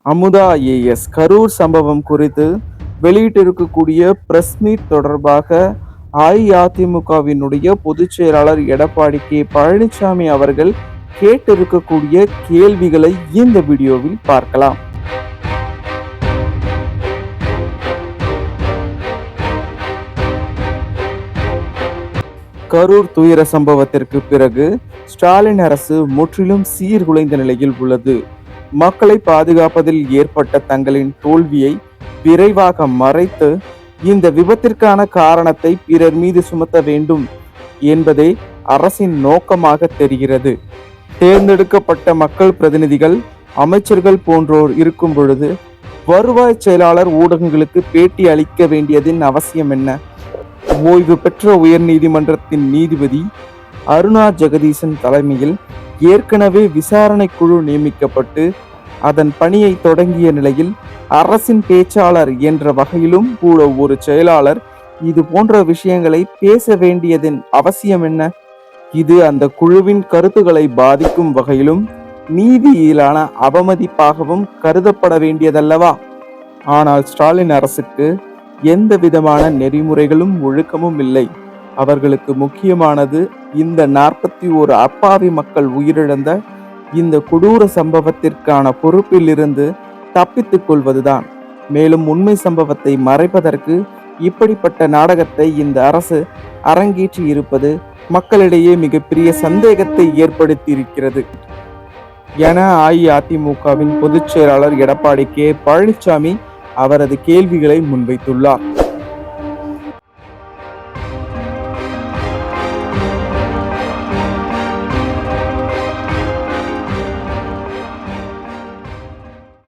Amudha as Karur சம்பவம் குறித்து வெளியிட்டிருக்கக்கூடிய press meet தொடர்பாக அஇஅதிமுகவினுடைய பொதுச் செயலாளர் எடப்பாடி கே பழனிசாமி அவர்கள் கேட்டிருக்கக்கூடிய கேள்விகளை இந்த வீடியோவில் பார்க்கலாம். கரூர் துயர சம்பவத்திற்கு பிறகு ஸ்டாலின் அரசு முற்றிலும் சீர்குலைந்த நிலையில் உள்ளது. மக்களை பாதுகாப்பதில் ஏற்பட்ட தங்களின் தோல்வியை விரைவாக மறைத்து இந்த விபத்திற்கான காரணத்தை பிறர் மீது சுமத்த வேண்டும் என்பதே அரசின் நோக்கமாக தெரிகிறது. தேர்ந்தெடுக்கப்பட்ட மக்கள் பிரதிநிதிகள், அமைச்சர்கள் போன்றோர் இருக்கும் பொழுது வருவாய் செயலாளர் ஊடகங்களுக்கு பேட்டி அளிக்க வேண்டியதின் அவசியம் என்ன? ஓய்வு பெற்ற உயர்நீதிமன்றத்தின் நீதிபதி அருணா ஜெகதீசன் தலைமையில் ஏற்கனவே விசாரணை குழு நியமிக்கப்பட்டு அதன் பணியை தொடங்கிய நிலையில் அரசின் பேச்சாளர் என்ற வகையிலும் கூட ஒரு செயலாளர் இது போன்ற விஷயங்களை பேச வேண்டியதன் அவசியம் என்ன? இது அந்த குழுவின் கருத்துக்களை பாதிக்கும் வகையிலும் நீதியிலான அவமதிப்பாகவும் கருதப்பட வேண்டியதல்லவா? ஆனால் ஸ்டாலின் அரசுக்கு எந்த விதமான நெறிமுறைகளும் ஒழுக்கமும் இல்லை. அவர்களுக்கு முக்கியமானது இந்த 41 அப்பாவி மக்கள் உயிரிழந்த இந்த கொடூர சம்பவத்திற்கான பொறுப்பில் இருந்து தப்பித்துக் கொள்வதுதான். மேலும் உண்மை சம்பவத்தை மறைப்பதற்கு இப்படிப்பட்ட நாடகத்தை இந்த அரசு அரங்கேற்றி இருப்பது மக்களிடையே மிகப்பெரிய சந்தேகத்தை ஏற்படுத்தி இருக்கிறது என அஇஅதிமுகவின் பொதுச் செயலாளர் எடப்பாடி கே பழனிசாமி அவரது கேள்விகளை முன்வைத்துள்ளார்.